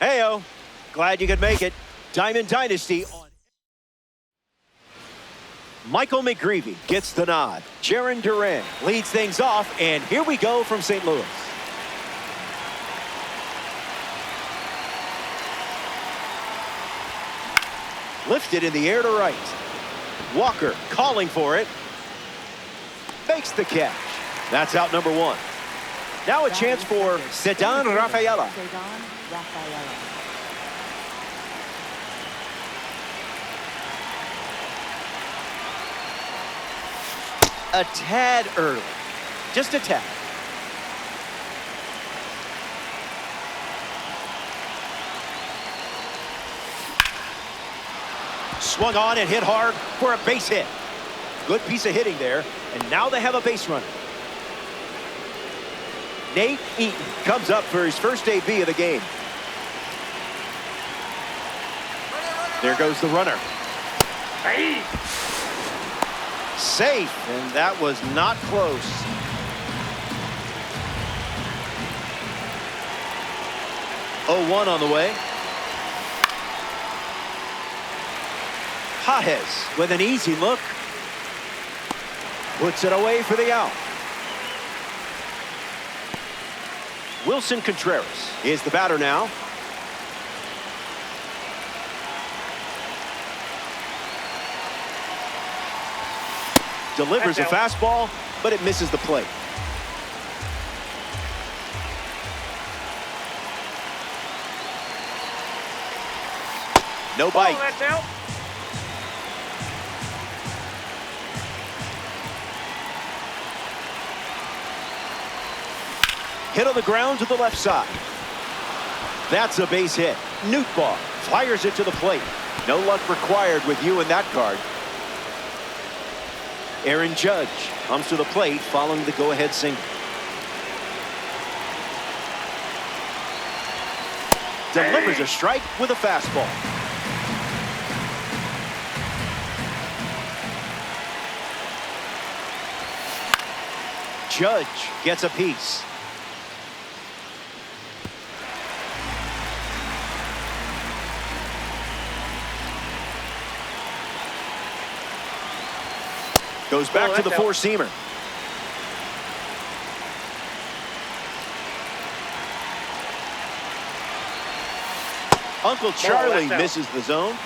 Heyo, glad you could make it. Diamond Dynasty on. Michael McGreevy gets the nod. Jaron Duran leads things off, and here we go from St. Louis. Lifted in the air to right. Walker calling for it. Makes the catch. That's out number one. Now a chance for Ceddanne Rafaela. A tad early. Just a tad. Swung on and hit hard for a base hit. Good piece of hitting there. And now they have a base runner. Nate Eaton comes up for his first AB of the game. There goes the runner. Hey. Safe, and that was not close. Oh, 1 on the way. Pages with an easy look. Puts it away for the out. Wilson Contreras is the batter now. Delivers a fastball, but it misses the plate. No bite. That's out. Hit on the ground to the left side. That's a base hit. Nootbaar fires it to the plate. No luck required with you in that card. Aaron Judge comes to the plate following the go-ahead single. Delivers a strike with a fastball. Judge gets a piece. Goes back to the four-seamer. Uncle Charlie misses the zone.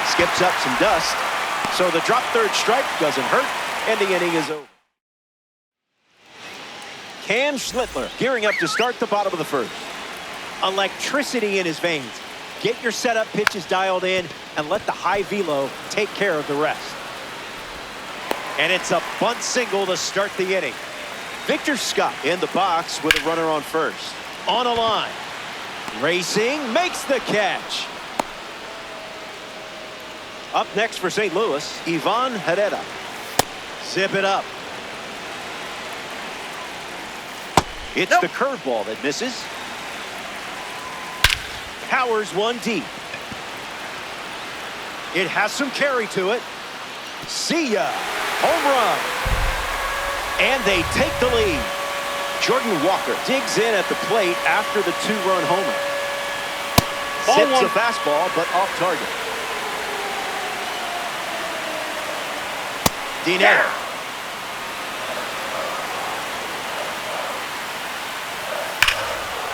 Skips up some dust. So the drop third strike doesn't hurt, and the inning is over. Cam Schlittler gearing up to start the bottom of the first. Electricity in his veins. Get your setup pitches dialed in and let the high velo take care of the rest. And it's a bunt single to start the inning. Victor Scott in the box with a runner on first. On a line. Racing, makes the catch. Up next for St. Louis, Ivan Herrera. Zip it up. It's the curveball that misses. Powers one deep. It has some carry to it. See ya. Home run. And they take the lead. Jordan Walker digs in at the plate after the two-run homer. Hits a fastball, but off target. Diner.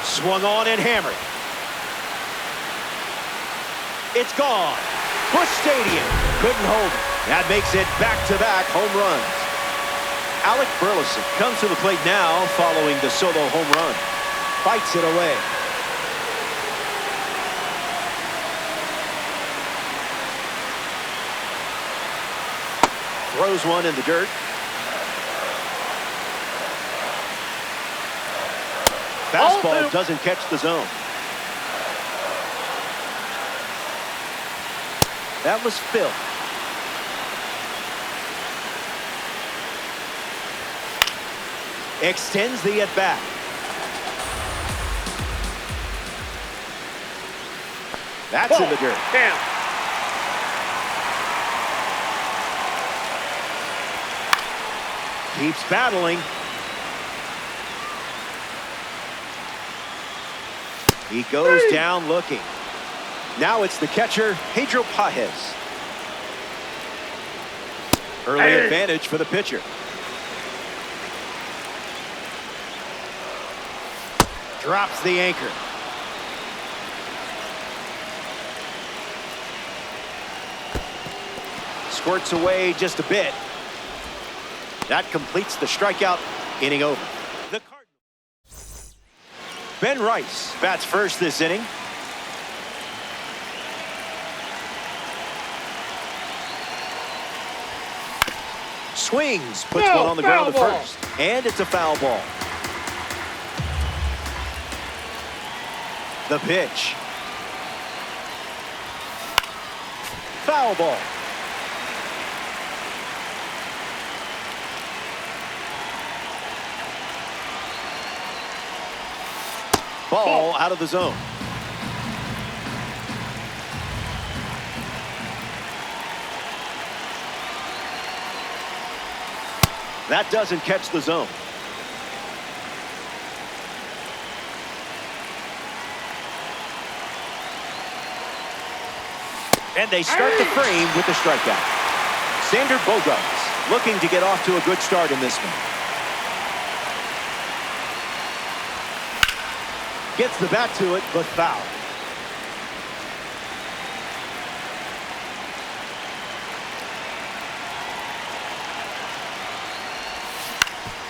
Swung on and hammered. It's gone. Busch Stadium couldn't hold it. That makes it back-to-back home runs. Alec Burleson comes to the plate now following the solo home run. Fights it away. Throws one in the dirt. Fastball doesn't catch the zone. That was Phil. Extends the at-bat. That's in the dirt. Damn. Keeps battling. He goes down looking. Now it's the catcher, Pedro Pages. Early advantage for the pitcher. Drops the anchor. Squirts away just a bit. That completes the strikeout. Inning over. The Cardinals. Ben Rice bats first this inning. Swings, puts one on the ground to first. And it's a foul ball. The pitch. Foul ball. Ball out of the zone. That doesn't catch the zone. And they start the frame with the strikeout. Xander Bogaerts looking to get off to a good start in this one. Gets the bat to it, but foul.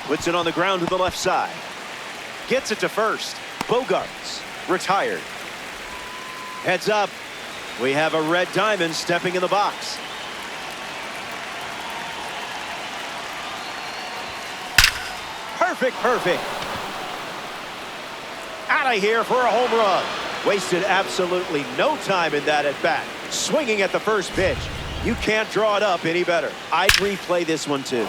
Puts it on the ground to the left side. Gets it to first. Bogaerts retired. Heads up. We have a red diamond stepping in the box. Perfect. Out of here for a home run. Wasted absolutely no time in that at bat. Swinging at the first pitch. You can't draw it up any better. I'd replay this one too.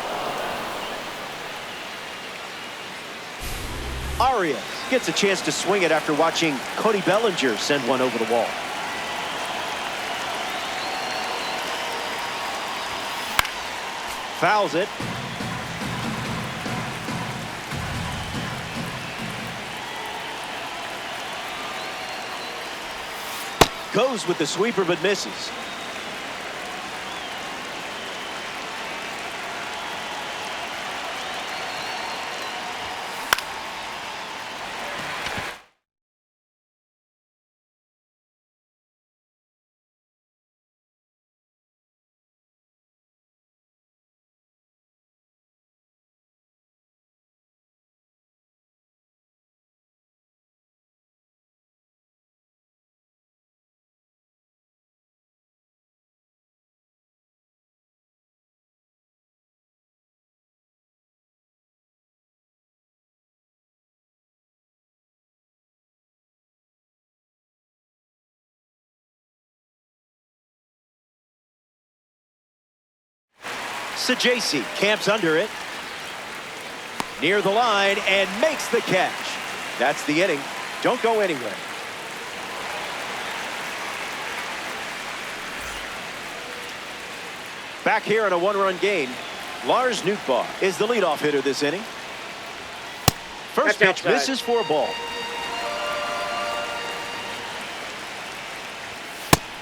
Arias gets a chance to swing it after watching Cody Bellinger send one over the wall. Fouls it. Goes with the sweeper but misses. Sajacy camps under it. Near the line and makes the catch. That's the inning. Don't go anywhere. Back here in a one-run game, Lars Nootbaar is the leadoff hitter this inning. First pitch misses for a ball.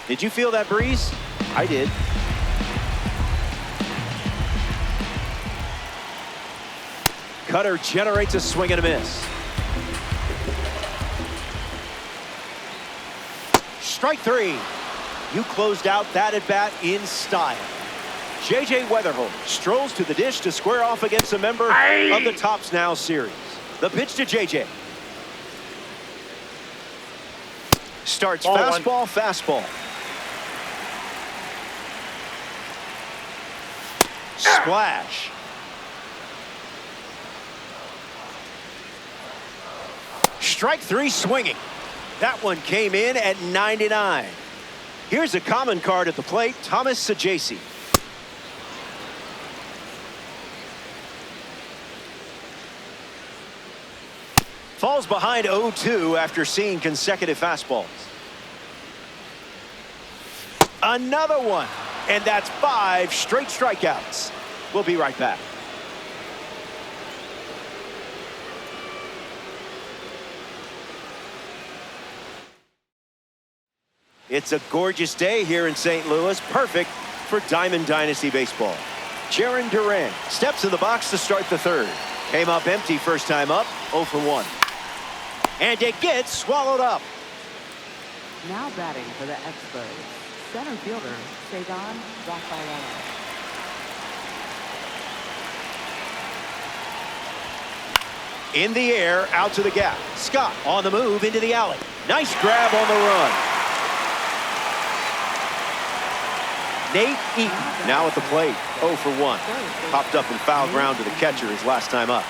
Did you feel that breeze? I did. Cutter generates a swing and a miss. Strike three. You closed out that at bat in style. J.J. Weatherholt strolls to the dish to square off against a member of the Tops Now series. The pitch to J.J. Starts fastball. Splash. Strike three swinging. That one came in at 99. Here's a common card at the plate, Thomas Sajacy. Falls behind 0-2 after seeing consecutive fastballs. Another one, and that's 5 straight strikeouts. We'll be right back. It's a gorgeous day here in St. Louis, perfect for Diamond Dynasty baseball. Jarren Duran steps in the box to start the third. Came up empty first time up, 0 for 1. And it gets swallowed up. Now batting for the Expos, center fielder, Cedon Rafaela. In the air, out to the gap. Scott on the move into the alley. Nice grab on the run. Nate Eaton now at the plate, 0 for 1. Popped up and fouled ground to the catcher his last time up.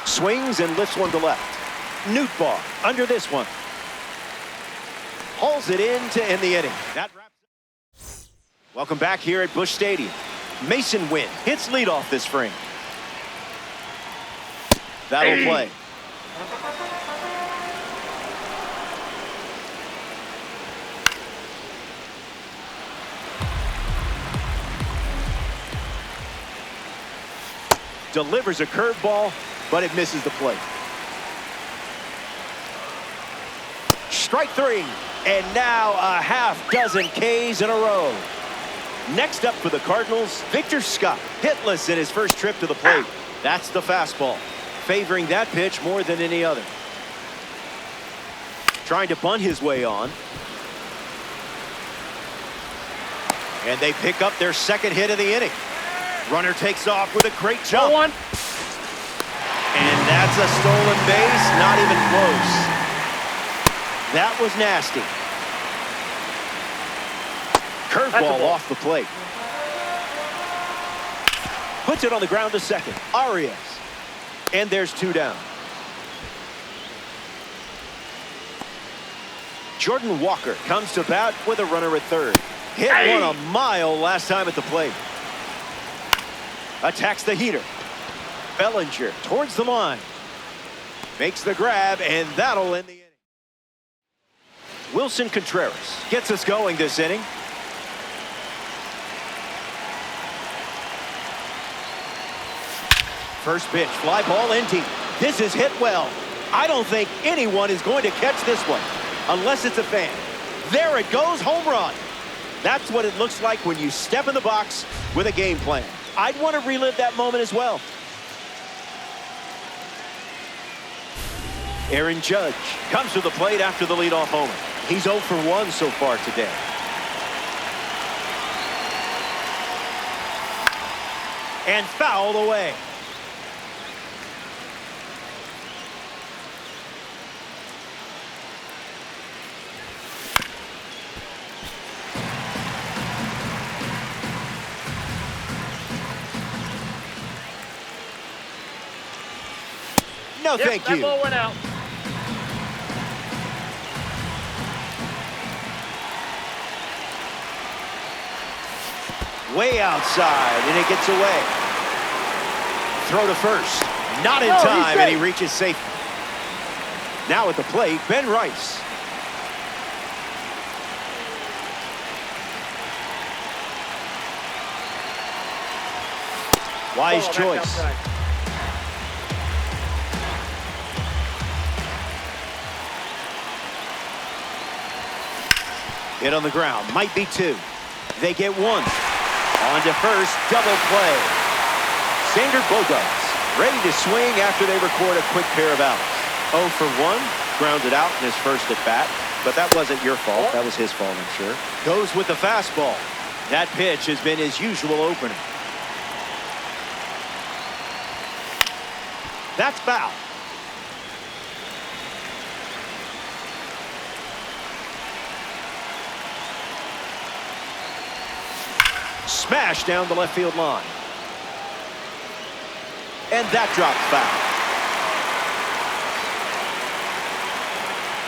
Swings and lifts one to left. Nootbaar under this one. Hauls it in to end the inning. That wraps it. Welcome back here at Busch Stadium. Mason Wynn hits leadoff this frame. That'll play. Delivers a curveball, but it misses the plate. Strike 3, and now a half dozen Ks in a row. Next up for the Cardinals, Victor Scott, hitless in his first trip to the plate. That's the fastball, favoring that pitch more than any other. Trying to bunt his way on. And they pick up their second hit of the inning. Runner takes off with a great jump. And that's a stolen base, not even close. That was nasty. Curveball off the plate. Puts it on the ground to second. Arias. And there's 2 down. Jordan Walker comes to bat with a runner at third. Hit one a mile last time at the plate. Attacks the heater. Bellinger towards the line. Makes the grab, and that'll end the inning. Wilson Contreras gets us going this inning. First pitch, fly ball in deep. This is hit well. I don't think anyone is going to catch this one, unless it's a fan. There it goes, home run. That's what it looks like when you step in the box with a game plan. I'd want to relive that moment as well. Aaron Judge comes to the plate after the leadoff homer. He's 0 for 1 so far today. And fouled away. No, thank you. That ball went out. Way outside, and it gets away. Throw to first. Not in time, and he reaches safely. Now at the plate, Ben Rice. Wise choice. Hit on the ground, might be 2. They get 1. On to first, double play. Xander Bogaerts ready to swing after they record a quick pair of outs. 0 for 1, grounded out in his first at bat, but that wasn't your fault. That was his fault, I'm sure. Goes with the fastball. That pitch has been his usual opener. That's foul. Smash down the left field line. And that drops foul.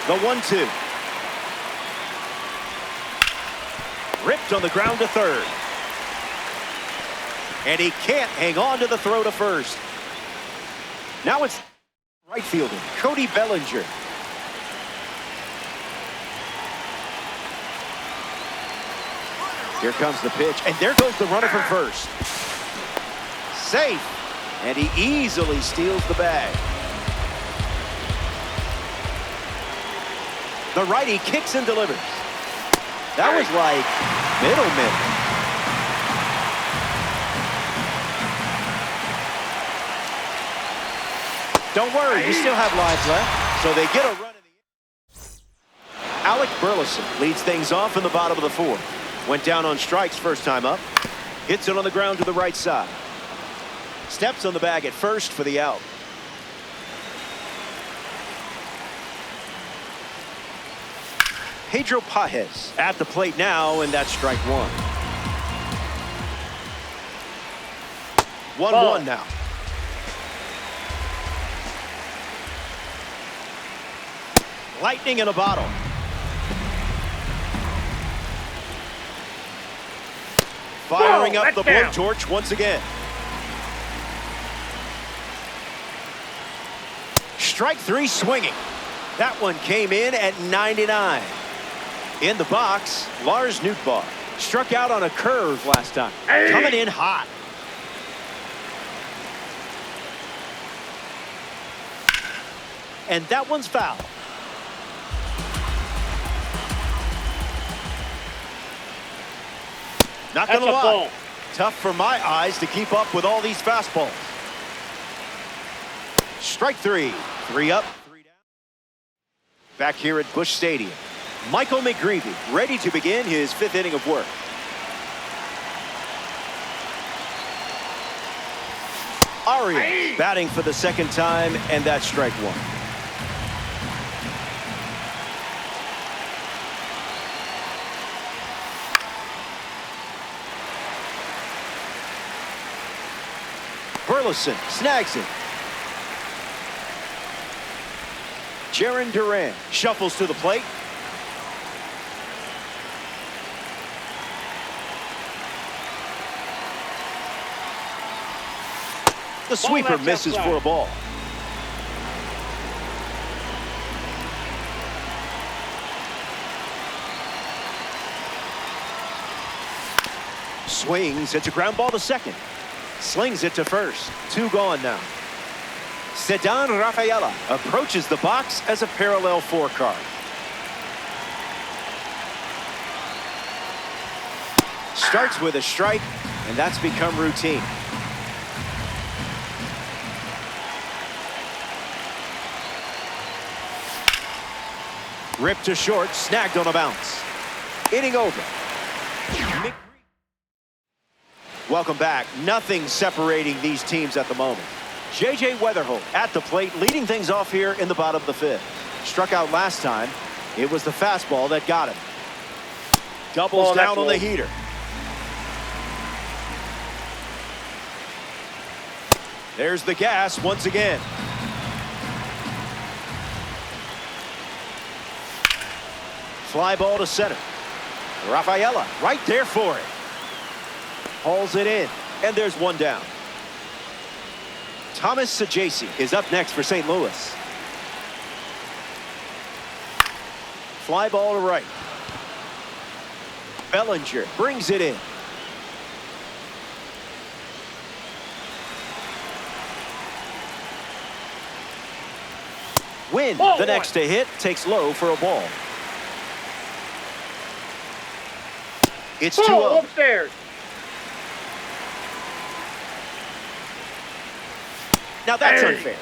The 1-2. Ripped on the ground to third. And he can't hang on to the throw to first. Now it's right fielder, Cody Bellinger. Here comes the pitch, and there goes the runner from first. Safe, and he easily steals the bag. The righty kicks and delivers. That was like middleman. Don't worry, you still have lives left. So they get a run in the air. Alec Burleson leads things off in the bottom of the fourth. Went down on strikes first time up. Hits it on the ground to the right side. Steps on the bag at first for the out. Pedro Pages at the plate now, and that's strike one. 1-1 now. Lightning in a bottle. Firing up the blowtorch once again. Strike three swinging. That one came in at 99. In the box, Lars Nootbaar struck out on a curve last time. Coming in hot. And that one's foul. Not gonna lie. Tough for my eyes to keep up with all these fastballs. Strike three. 3 up, 3 down. Back here at Busch Stadium, Michael McGreevy ready to begin his 5th inning of work. Arias batting for the second time, and that's strike one. Burleson snags it. Jaron Duran shuffles to the plate. The sweeper misses for a ball. Swings. It's a ground ball to second. Slings it to first. 2 gone now. Ceddanne Rafaela approaches the box as a parallel 4 card. Starts with a strike, and that's become routine. Ripped to short, snagged on a bounce. Inning over. Welcome back. Nothing separating these teams at the moment. J.J. Weatherholt at the plate, leading things off here in the bottom of the 5th. Struck out last time. It was the fastball that got him. Doubles down on the heater. There's the gas once again. Fly ball to center. Rafaela right there for it. Hauls it in, and there's 1 down. Thomas Saggese is up next for St. Louis. Fly ball to right. Bellinger brings it in. Wynn, the next to hit, takes low for a ball. It's 2-0. Upstairs. Now that's unfair.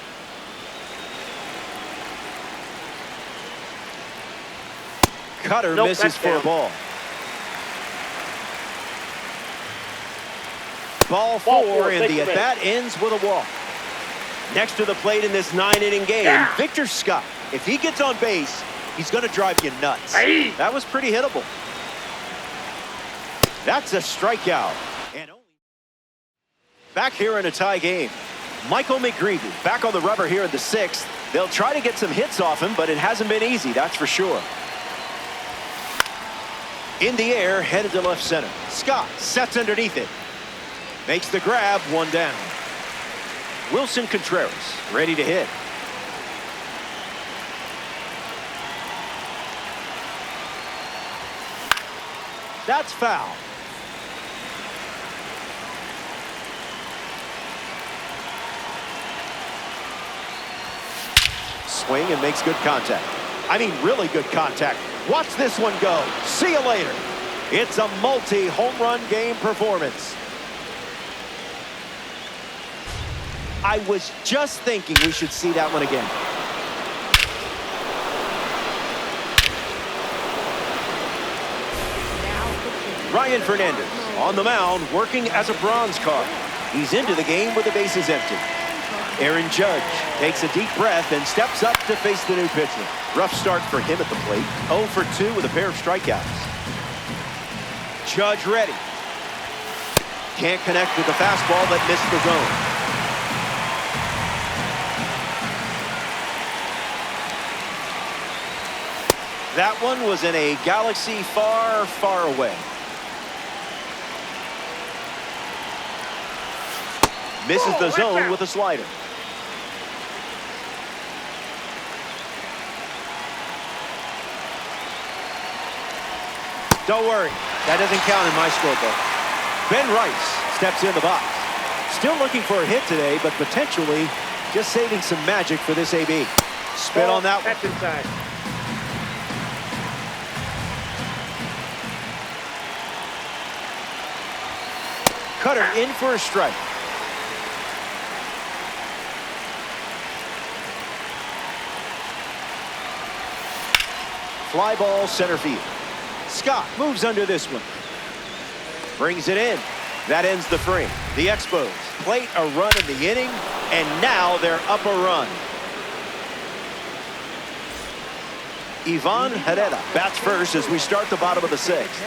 Cutter misses for a ball. Ball 4, and the at-bat ends with a walk. Next to the plate in this 9-inning game, Victor Scott. If he gets on base, he's going to drive you nuts. That was pretty hittable. That's a strikeout. And back here in a tie game, Michael McGreevy back on the rubber here in the 6th. They'll try to get some hits off him, but it hasn't been easy, that's for sure. In the air, headed to left center. Scott sets underneath it. Makes the grab, 1 down. Wilson Contreras ready to hit. That's foul. Swing and makes good contact. I mean, really good contact. Watch this one go. See you later. It's a multi-home run game performance. I was just thinking we should see that one again. Ryan Fernandez on the mound, working as a bronze card. He's into the game with the bases empty. Aaron Judge takes a deep breath and steps up to face the new pitcher. Rough start for him at the plate. 0 for 2 with a pair of strikeouts. Judge ready. Can't connect with the fastball that missed the zone. That one was in a galaxy far, far away. Misses the zone with a slider. Don't worry, that doesn't count in my scorebook. Ben Rice steps in the box. Still looking for a hit today, but potentially just saving some magic for this AB. Spin on that one. That's inside. Cutter in for a strike. Fly ball center field. Scott moves under this one. Brings it in. That ends the frame. The Expos plate a run in the inning, and now they're up a run. Ivan Herrera bats first as we start the bottom of the sixth.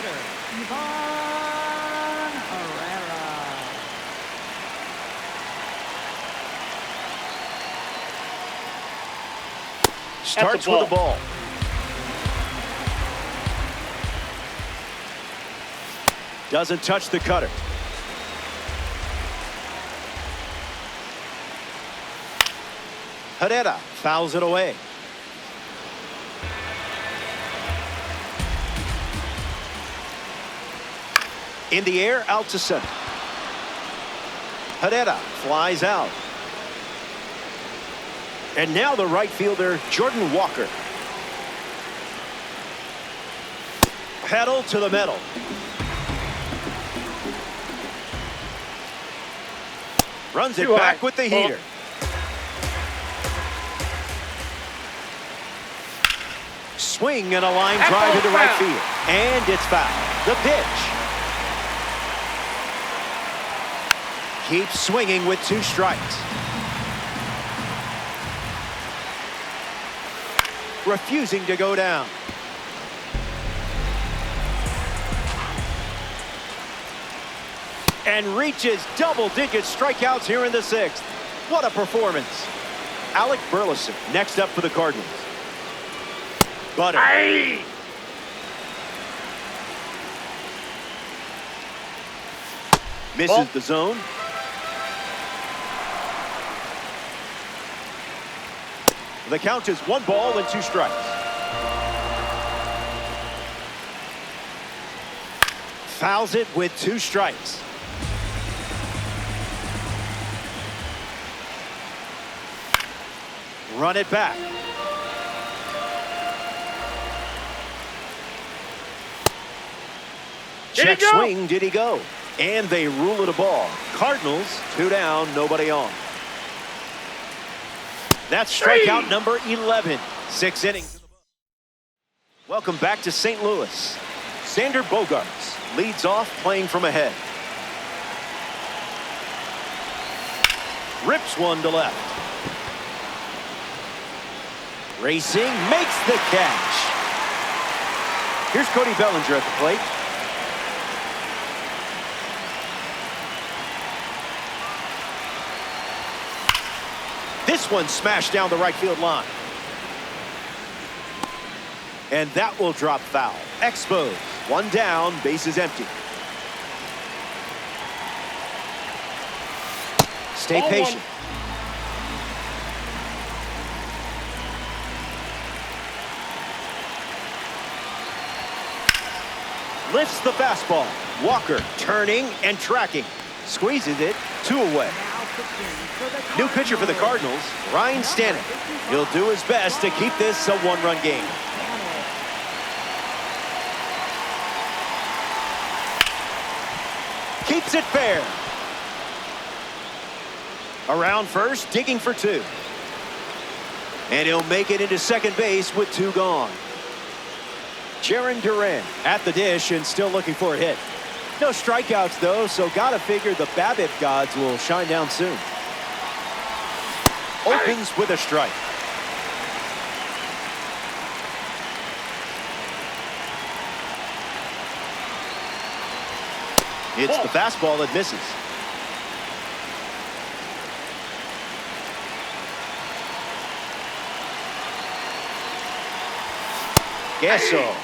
Starts with a ball. Doesn't touch the cutter. Herrera fouls it away. In the air, out to center. Herrera flies out. And now the right fielder, Jordan Walker. Pedal to the metal. Runs it back with the heater. Swing and a line drive into right field. And it's foul. The pitch. Keeps swinging with 2 strikes. Refusing to go down. And reaches double-digit strikeouts here in the 6th. What a performance. Alec Burleson next up for the Cardinals. Butter. Aye. Misses the zone. The count is 1 ball and 2 strikes. Fouls it with 2 strikes. Run it back. Check swing, did he go? And they rule it a ball. Cardinals 2 down, nobody on. That's strikeout number 11. 6 innings. Welcome back to St. Louis. Xander Bogaerts leads off playing from ahead. Rips one to left. Racing, makes the catch. Here's Cody Bellinger at the plate. This one smashed down the right field line. And that will drop foul. Expos, 1 down, bases empty. Stay patient. Lifts the fastball. Walker turning and tracking. Squeezes it 2 away. New pitcher for the Cardinals, Ryan Stanton. He'll do his best to keep this a one-run game. Keeps it fair. Around first, digging for two. And he'll make it into second base with two gone. Jaron Duran at the dish and still looking for a hit. No strikeouts, though, so gotta figure the BABIP gods will shine down soon. Opens with a strike. It's the fastball that misses. Guess so.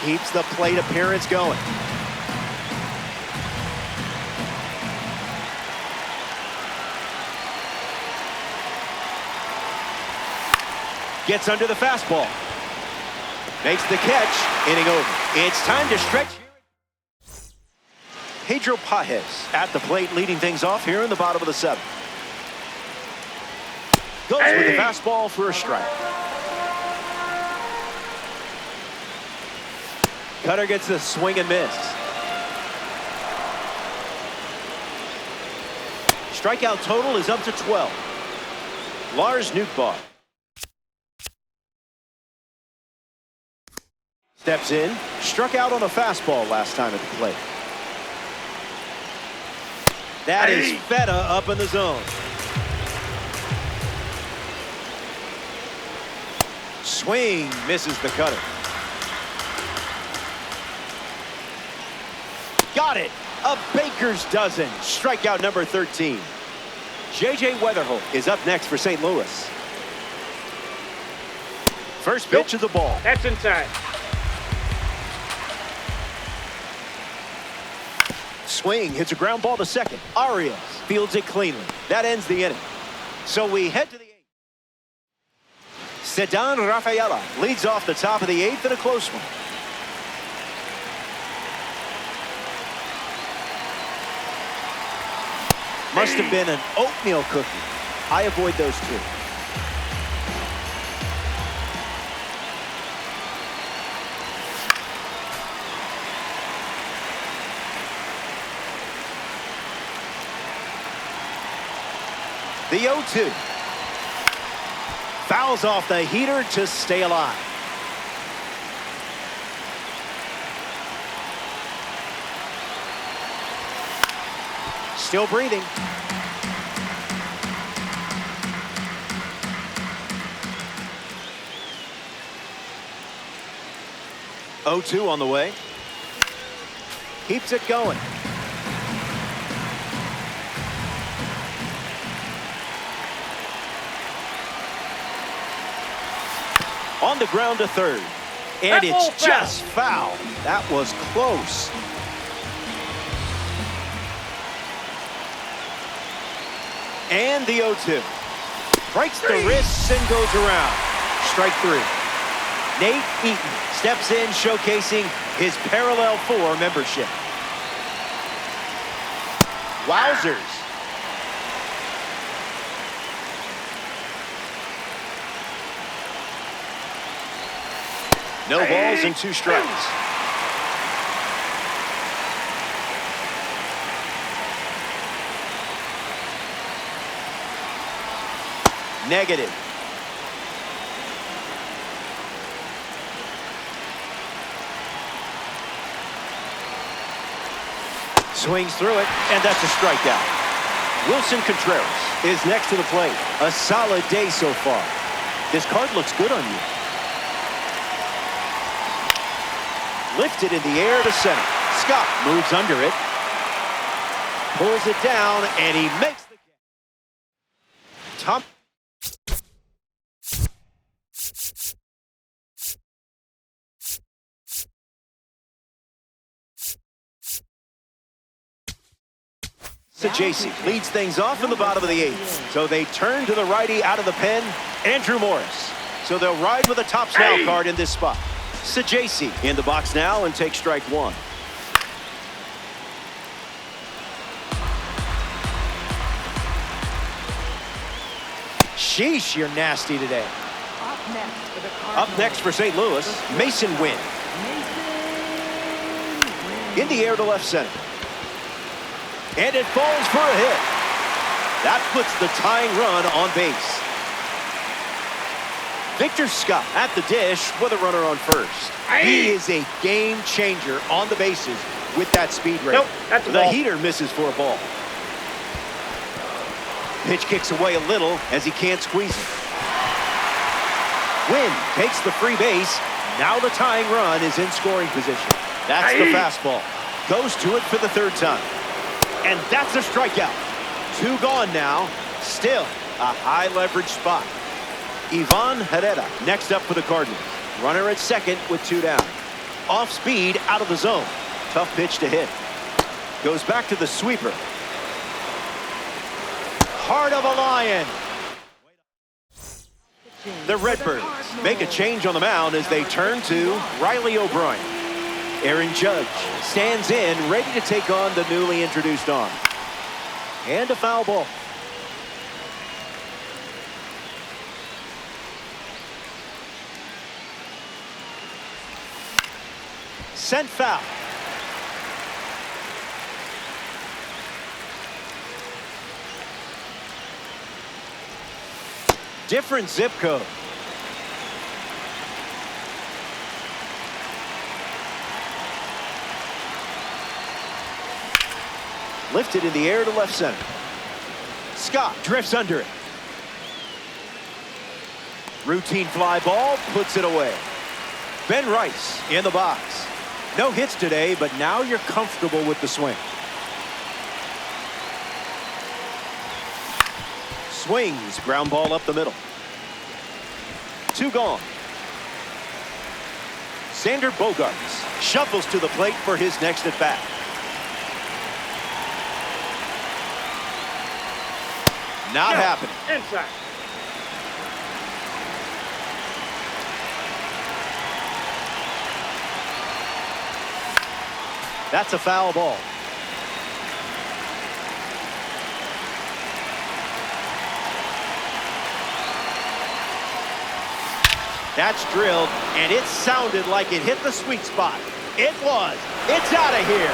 Keeps the plate appearance going. Gets under the fastball. Makes the catch. Inning over. It's time to stretch. Pedro Pages at the plate, leading things off here in the bottom of the seventh. Goes with the fastball for a strike. Cutter gets the swing and miss. Strikeout total is up to 12. Lars Nootbaar steps in. Struck out on a fastball last time at the plate. That is Feta up in the zone. Swing, misses the cutter. Got it. A baker's dozen. Strikeout number 13. J.J. Weatherholt is up next for St. Louis. First pitch of the ball. That's inside. Swing, hits a ground ball to second. Arias fields it cleanly. That ends the inning. So we head to the eighth. Ceddanne Rafaela leads off the top of the eighth in a close one. Must have been an oatmeal cookie. I avoid those two. The 0-2. Fouls off the heater to stay alive. Still breathing. Oh-2 on the way. Keeps it going. On the ground to third. And it's just foul. That was close. And the 0-2. Breaks the wrists and goes around. Strike three. Nate Eaton steps in, showcasing his Parallel 4 membership. Wowzers. No balls and 2 strikes. Negative. Swings through it, and that's a strikeout. Wilson Contreras is next to the plate. A solid day so far. This card looks good on you. Lifted in the air to center. Scott moves under it. Pulls it down, and he makes the catch. Tom. JC leads things off in the bottom of the 8th. So they turn to the righty out of the pen, Andrew Morris. So they'll ride with a tops now card in this spot. Sajasi in the box now and takes strike one. Sheesh, you're nasty today. Up next for St. Louis, Mason Wynn. In the air to left center. And it falls for a hit. That puts the tying run on base. Victor Scott at the dish with a runner on first. He is a game changer on the bases with that speed rate. Nope, that's a the ball. heater misses for a ball. Pitch kicks away a little as he can't squeeze it. Wynn takes the free base. Now the tying run is in scoring position. That's the fastball. Goes to it for the third time. And that's a strikeout. Two gone now. Still a high leverage spot. Ivan Herrera next up for the Cardinals. Runner at second with two down. Off speed, out of the zone. Tough pitch to hit. Goes back to the sweeper. Heart of a Lion. The Redbirds make a change on the mound as they turn to Riley O'Brien. Aaron Judge stands in, ready to take on the newly introduced arm. And a foul ball. Sent foul. Different zip code. Lifted in the air to left center. Scott drifts under it. Routine fly ball, puts it away. Ben Rice in the box. No hits today, but now you're comfortable with the swing. Swings, ground ball up the middle. Two gone. Xander Bogaerts shuffles to the plate for his next at bat. Not happening. Inside. That's a foul ball. That's drilled, and it sounded like it hit the sweet spot. It was. It's out of here.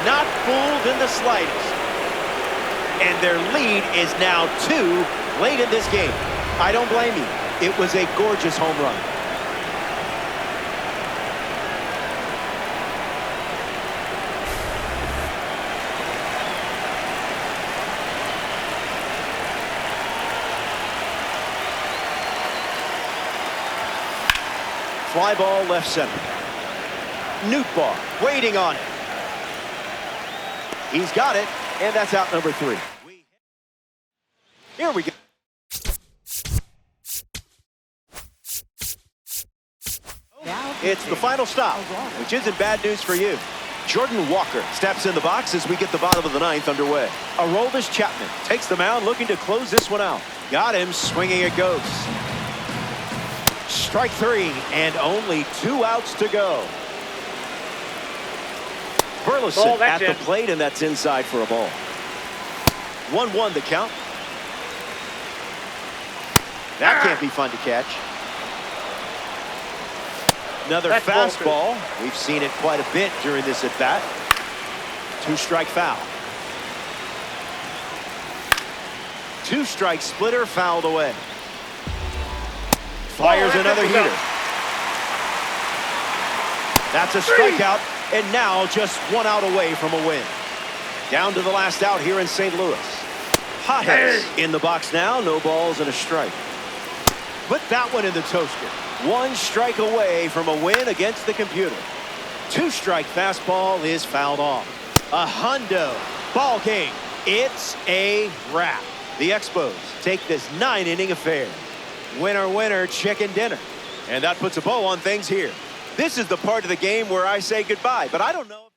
Not fooled in the slightest. And their lead is now 2 late in this game. I don't blame you. It was a gorgeous home run. Fly ball left center. Nootbaar waiting on it. He's got it, and that's out number 3. Here we go. It's the final stop, which isn't bad news for you. Jordan Walker steps in the box as we get the bottom of the 9th underway. Aroldis Chapman takes the mound, looking to close this one out. Got him, swinging it goes. Strike 3, and only 2 outs to go. Burleson at the plate, and that's inside for a ball. 1-1 the count. That can't be fun to catch. Another fastball. We've seen it quite a bit during this at bat. 2-strike foul. 2-strike splitter fouled away. Fires another heater. That's a strikeout, and now just 1 out away from a win. Down to the last out here in St. Louis. Pages in the box now, no balls and a strike. Put that one in the toaster. 1 strike away from a win against the computer. 2-strike fastball is fouled off. A hundo ball game. It's a wrap. The Expos take this 9-inning affair. Winner, winner, chicken dinner. And that puts a bow on things here. This is the part of the game where I say goodbye, but I don't know if